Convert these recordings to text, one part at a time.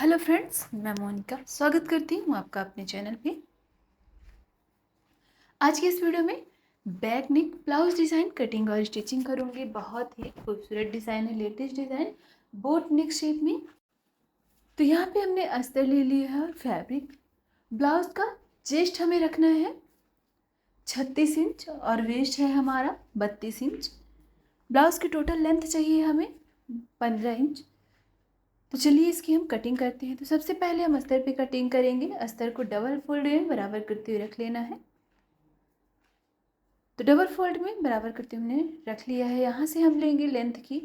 Hello friends, मैं मोनिका स्वागत करती हूँ आपका अपने चैनल पे। आज की इस वीडियो में back neck blouse design cutting और स्टिचिंग करूँगी। बहुत ही खूबसूरत डिज़ाइन है, लेटेस्ट डिज़ाइन बोट नेक शेप में। तो यहाँ पे हमने अस्तर ले लिया है और फैब्रिक। ब्लाउज का चेस्ट हमें रखना है 36 इंच और वेस्ट है हमारा 32 इंच। ब्लाउज की टोटल लेंथ चाहिए हमें 15 इंच। तो चलिए इसकी हम कटिंग करते हैं। तो सबसे पहले हम अस्तर पे कटिंग करेंगे। अस्तर को डबल फोल्ड में बराबर करते हुए रख लेना है। तो डबल फोल्ड में बराबर करते हुए हमने रख लिया है। यहाँ से हम लेंगे लेंथ की,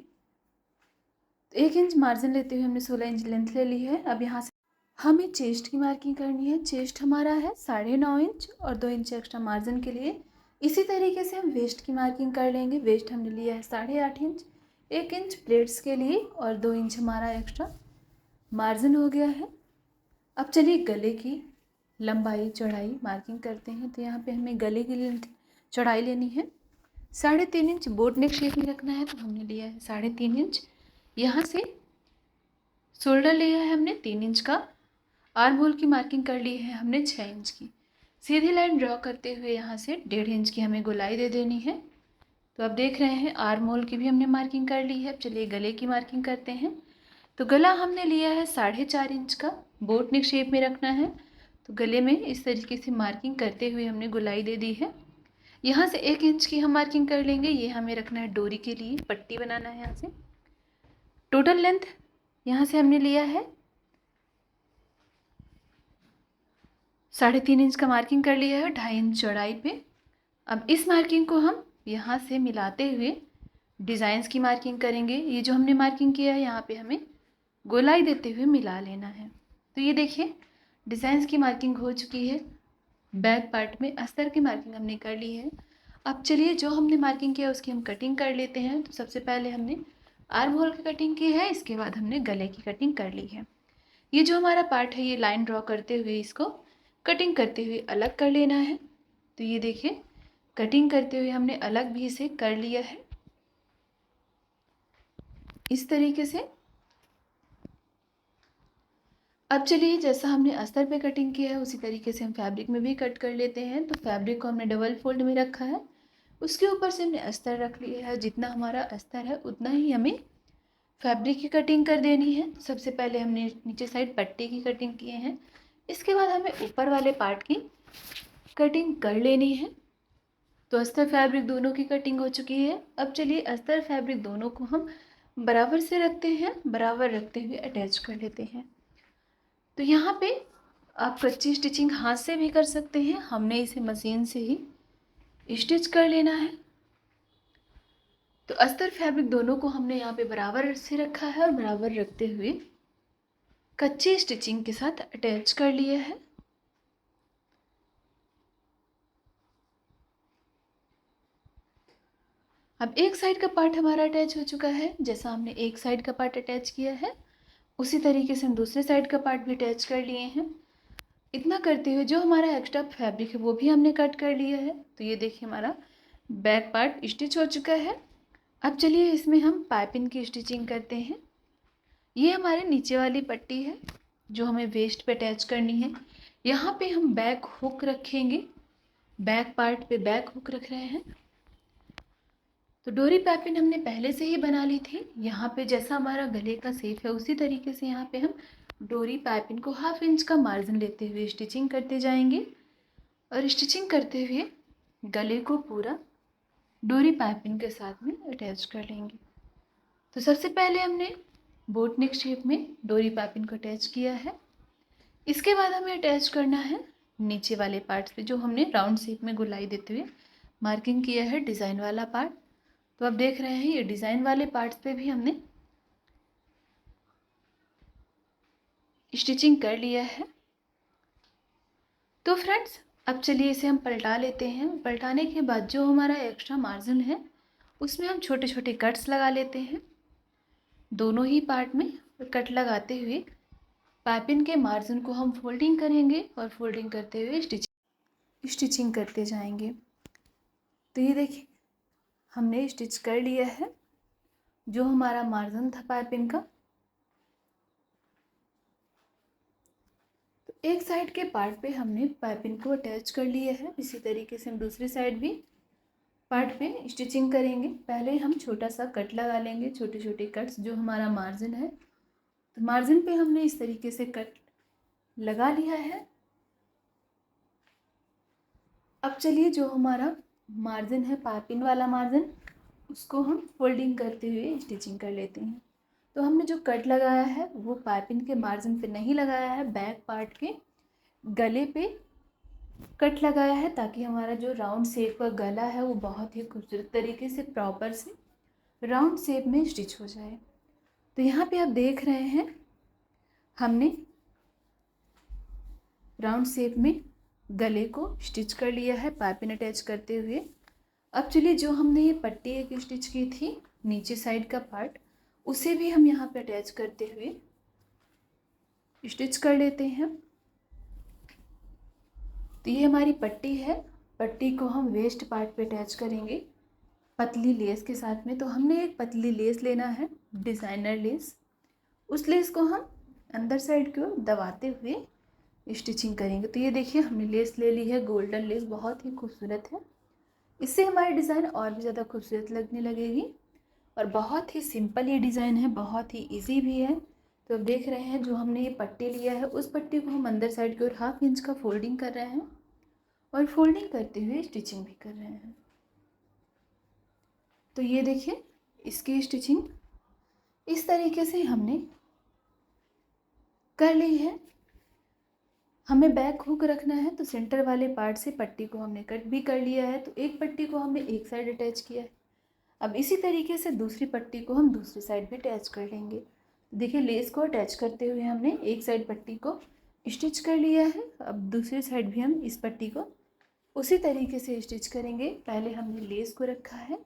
तो 1 इंच मार्जिन लेते हुए हमने 16 इंच लेंथ ले ली है। अब यहाँ से हमें चेस्ट की मार्किंग करनी है। चेस्ट हमारा है 9.5 इंच और 2 इंच एक्स्ट्रा मार्जिन के लिए। इसी तरीके से हम वेस्ट की मार्किंग कर लेंगे। वेस्ट हमने लिया है 8.5 इंच, 1 इंच प्लेट्स के लिए और 2 इंच हमारा एक्स्ट्रा मार्जिन हो गया है। अब चलिए गले की लंबाई चौड़ाई मार्किंग करते हैं। तो यहाँ पे हमें गले की चौड़ाई लेनी है 3.5 इंच। बोट नेक शेप में रखना है तो हमने लिया है 3.5 इंच। यहाँ से शोल्डर लिया है हमने 3 इंच का। आर्म होल की मार्किंग कर ली है हमने 6 इंच की। सीधी लाइन ड्रॉ करते हुए यहाँ से 1.5 इंच की हमें गोलाई दे देनी है। तो अब देख रहे हैं आर्म होल की भी हमने मार्किंग कर ली है। अब चलिए गले की मार्किंग करते हैं। तो गला हमने लिया है 4.5 इंच का। बोट नेक शेप में रखना है तो गले में इस तरीके से मार्किंग करते हुए हमने गोलाई दे दी है। यहाँ से 1 इंच की हम मार्किंग कर लेंगे। ये हमें रखना है डोरी के लिए, पट्टी बनाना है। यहाँ से टोटल लेंथ यहाँ से हमने लिया है 3.5 इंच का मार्किंग कर लिया है 2.5 इंच चौड़ाई पे। अब इस मार्किंग को हम यहाँ से मिलाते हुए डिज़ाइंस की मार्किंग करेंगे। ये जो हमने मार्किंग किया है यहाँ पे हमें गोलाई देते हुए मिला लेना है। तो ये देखिए डिज़ाइंस की मार्किंग हो चुकी है। बैक पार्ट में अस्तर की मार्किंग हमने कर ली है। अब चलिए जो हमने मार्किंग किया उसकी हम कटिंग कर लेते हैं। तो सबसे पहले हमने आर्म होल की कटिंग की है, इसके बाद हमने गले की कटिंग कर ली है। ये जो हमारा पार्ट है ये लाइन ड्रॉ करते हुए इसको कटिंग करते हुए अलग कर लेना है। तो ये देखिए कटिंग करते हुए हमने अलग भी इसे कर लिया है इस तरीके से। अब चलिए जैसा हमने अस्तर पे कटिंग किया है उसी तरीके से हम फैब्रिक में भी कट कर लेते हैं। तो फैब्रिक को हमने डबल फोल्ड में रखा है, उसके ऊपर से हमने अस्तर रख लिया है। जितना हमारा अस्तर है उतना ही हमें फैब्रिक की कटिंग कर देनी है। सबसे पहले हमने नीचे साइड पट्टी की कटिंग किए हैं, इसके बाद हमें ऊपर वाले पार्ट की कटिंग कर लेनी है। तो अस्तर फैब्रिक दोनों की कटिंग हो चुकी है। अब चलिए अस्तर फैब्रिक दोनों को हम बराबर से रखते हैं, बराबर रखते हुए अटैच कर लेते हैं। तो यहाँ पे आप कच्ची स्टिचिंग हाथ से भी कर सकते हैं, हमने इसे मशीन से ही स्टिच कर लेना है। तो अस्तर फैब्रिक दोनों को हमने यहाँ पे बराबर से रखा है और बराबर रखते हुए कच्ची स्टिचिंग के साथ अटैच कर लिया है। अब एक साइड का पार्ट हमारा अटैच हो चुका है। जैसा हमने एक साइड का पार्ट अटैच किया है उसी तरीके से हम दूसरे साइड का पार्ट भी अटैच कर लिए हैं। इतना करते हुए जो हमारा एक्स्ट्रा फैब्रिक है वो भी हमने कट कर लिया है। तो ये देखिए हमारा बैक पार्ट स्टिच हो चुका है। अब चलिए इसमें हम पाइपिंग की स्टिचिंग करते हैं। ये हमारे नीचे वाली पट्टी है जो हमें वेस्ट पे अटैच करनी है। यहाँ पे हम बैक हुक रखेंगे, बैक पार्ट पे बैक हुक रख रहे हैं। तो डोरी पाइपिंग हमने पहले से ही बना ली थी। यहाँ पे जैसा हमारा गले का शेप है उसी तरीके से यहाँ पे हम डोरी पाइपिंग को 1/2 इंच का मार्जिन लेते हुए स्टिचिंग करते जाएंगे और स्टिचिंग करते हुए गले को पूरा डोरी पाइपिंग के साथ में अटैच कर लेंगे। तो सबसे पहले हमने बोट नेक शेप में डोरी पाइपिंग को अटैच किया है। इसके बाद हमें अटैच करना है नीचे वाले पार्ट पे जो हमने राउंड शेप में गोलाई देते हुए मार्किंग किया है डिज़ाइन वाला पार्ट। तो अब देख रहे हैं ये डिज़ाइन वाले पार्ट्स पे भी हमने स्टिचिंग कर लिया है। तो फ्रेंड्स अब चलिए इसे हम पलटा लेते हैं। पलटाने के बाद जो हमारा एक्स्ट्रा मार्जिन है उसमें हम छोटे छोटे कट्स लगा लेते हैं। दोनों ही पार्ट में कट लगाते हुए पाइपिंग के मार्जिन को हम फोल्डिंग करेंगे और फोल्डिंग करते हुए स्टिचिंग करते जाएंगे। तो ये देखिए हमने स्टिच कर लिया है। जो हमारा मार्जिन था पाइपिंग का एक साइड के पार्ट पे हमने पाइपिंग को अटैच कर लिया है। इसी तरीके से हम दूसरी साइड भी पार्ट पे स्टिचिंग करेंगे। पहले हम छोटा सा कट लगा लेंगे, छोटे छोटे कट्स, जो हमारा मार्जिन है। तो मार्जिन पे हमने इस तरीके से कट लगा लिया है। अब चलिए जो हमारा मार्जिन है, पाइपिंग वाला मार्जिन, उसको हम फोल्डिंग करते हुए स्टिचिंग कर लेते हैं। तो हमने जो कट लगाया है वो पाइपिंग के मार्जिन पे नहीं लगाया है, बैक पार्ट के गले पे कट लगाया है, ताकि हमारा जो राउंड शेप का गला है वो बहुत ही खूबसूरत तरीके से प्रॉपर से राउंड शेप में स्टिच हो जाए। तो यहाँ पे आप देख रहे हैं हमने राउंड शेप में गले को स्टिच कर लिया है पाइपिंग अटैच करते हुए। अब चलिए जो हमने ये पट्टी एक स्टिच की थी नीचे साइड का पार्ट, उसे भी हम यहाँ पे अटैच करते हुए स्टिच कर लेते हैं। तो ये हमारी पट्टी है, पट्टी को हम वेस्ट पार्ट पे अटैच करेंगे पतली लेस के साथ में। तो हमने एक पतली लेस लेना है, डिज़ाइनर लेस। उस लेस को हम अंदर साइड की ओर दबाते हुए स्टिचिंग करेंगे। तो ये देखिए हमने लेस ले ली है, गोल्डन लेस, बहुत ही खूबसूरत है। इससे हमारी डिज़ाइन और भी ज़्यादा खूबसूरत लगने लगेगी। और बहुत ही सिंपल ये डिज़ाइन है, बहुत ही इजी भी है। तो अब देख रहे हैं जो हमने ये पट्टी लिया है, उस पट्टी को हम अंदर साइड की ओर 1/2 इंच का फोल्डिंग कर रहे हैं और फोल्डिंग करते हुए स्टिचिंग भी कर रहे हैं। तो ये देखिए इसकी स्टिचिंग इस तरीके से हमने कर ली है। हमें बैक हुक रखना है, तो सेंटर वाले पार्ट से पट्टी को हमने कट भी कर लिया है। तो एक पट्टी को हमने एक साइड अटैच किया है। अब इसी तरीके से दूसरी पट्टी को हम दूसरी साइड भी अटैच कर लेंगे। देखिए लेस को अटैच करते हुए हमने एक साइड पट्टी को स्टिच कर लिया है। अब दूसरी साइड भी हम इस पट्टी को उसी तरीके से स्टिच करेंगे। पहले हमने लेस को रखा है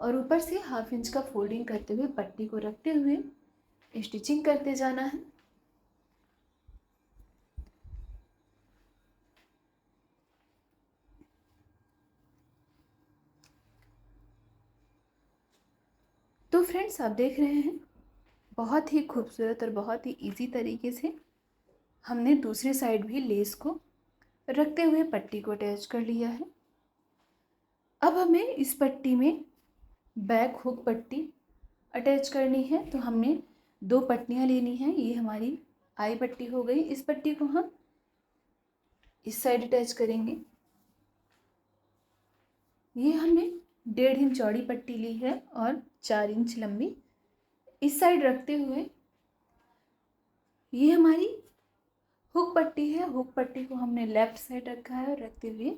और ऊपर से 1/2 इंच का फोल्डिंग करते हुए पट्टी को रखते हुए स्टिचिंग करते जाना है। तो फ्रेंड्स आप देख रहे हैं बहुत ही खूबसूरत और बहुत ही इजी तरीके से हमने दूसरी साइड भी लेस को रखते हुए पट्टी को अटैच कर लिया है। अब हमें इस पट्टी में बैक हुक पट्टी अटैच करनी है। तो हमने 2 पट्टियाँ लेनी हैं। ये हमारी आई पट्टी हो गई। इस पट्टी को हम इस साइड अटैच करेंगे। ये हमने 1.5 इंच चौड़ी पट्टी ली है और 4 इंच लंबी। इस साइड रखते हुए ये हमारी हुक पट्टी है, हुक पट्टी को हमने लेफ्ट साइड रखा है और रखते हुए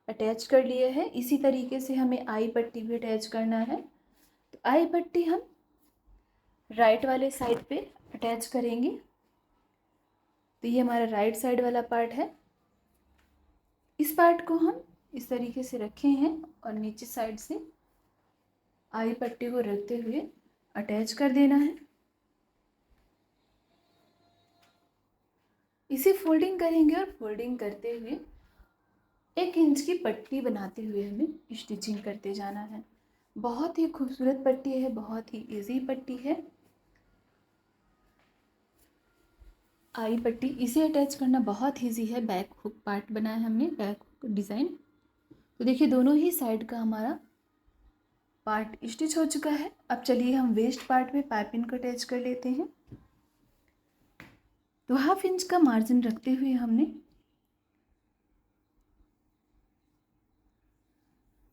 अटैच कर लिया है। इसी तरीके से हमें आई पट्टी भी अटैच करना है। तो आई पट्टी हम राइट वाले साइड पे अटैच करेंगे। तो ये हमारा राइट साइड वाला पार्ट है। इस पार्ट को हम इस तरीके से रखे हैं और नीचे साइड से आई पट्टी को रखते हुए अटैच कर देना है। इसे फोल्डिंग करेंगे और फोल्डिंग करते हुए 1 इंच की पट्टी बनाते हुए हमें स्टिचिंग करते जाना है। बहुत ही खूबसूरत पट्टी है, बहुत ही इजी पट्टी है आई पट्टी। इसे अटैच करना बहुत ईजी है। बैक हुक पार्ट बनाया है हमने, बैक हुक डिज़ाइन। तो देखिए दोनों ही साइड का हमारा पार्ट स्टिच हो चुका है। अब चलिए हम वेस्ट पार्ट में पाइपिंग को अटैच कर लेते हैं। तो 1/2 इंच का मार्जिन रखते हुए हमने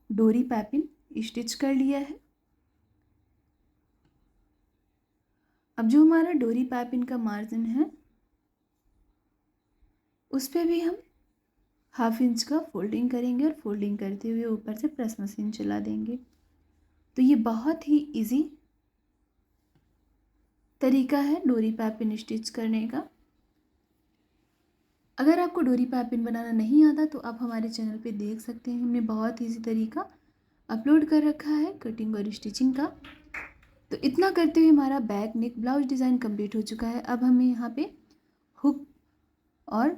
डोरी पाइपिंग स्टिच कर लिया है। अब जो हमारा डोरी पाइपिंग का मार्जिन है उस पर भी हम 1/2 इंच का फोल्डिंग करेंगे और फोल्डिंग करते हुए ऊपर से प्रेस मशीन चला देंगे। तो ये बहुत ही इजी तरीका है डोरी पाइपिंग स्टिच करने का। अगर आपको डोरी पाइपिंग बनाना नहीं आता तो आप हमारे चैनल पे देख सकते हैं, हमने बहुत इजी तरीका अपलोड कर रखा है कटिंग और स्टिचिंग का। तो इतना करते हुए हमारा back neck blouse design complete हो चुका है। अब हमें यहाँ पे हुक और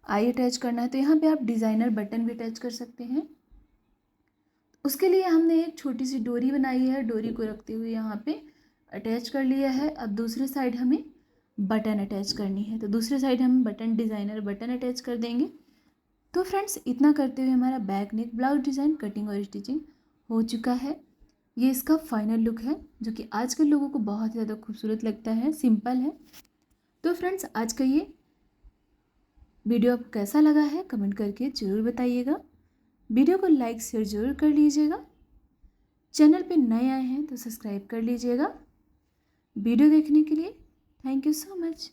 आई अटैच करना है। तो यहाँ पे आप डिज़ाइनर बटन भी अटैच कर सकते हैं। उसके लिए हमने एक छोटी सी डोरी बनाई है, डोरी को रखते हुए यहाँ पे अटैच कर लिया है। अब दूसरे साइड हमें बटन अटैच करनी है, तो दूसरे साइड हम बटन डिज़ाइनर बटन अटैच कर देंगे। तो फ्रेंड्स इतना करते हुए हमारा back neck blouse design cutting और स्टिचिंग हो चुका है। ये इसका फाइनल लुक है जो कि आजकल लोगों को बहुत ही ज़्यादा खूबसूरत लगता है, सिंपल है। तो फ्रेंड्स आज का ये वीडियो आपको कैसा लगा है कमेंट करके ज़रूर बताइएगा। वीडियो को लाइक शेयर ज़रूर कर लीजिएगा। चैनल पे नए आए हैं तो सब्सक्राइब कर लीजिएगा। वीडियो देखने के लिए थैंक यू सो मच।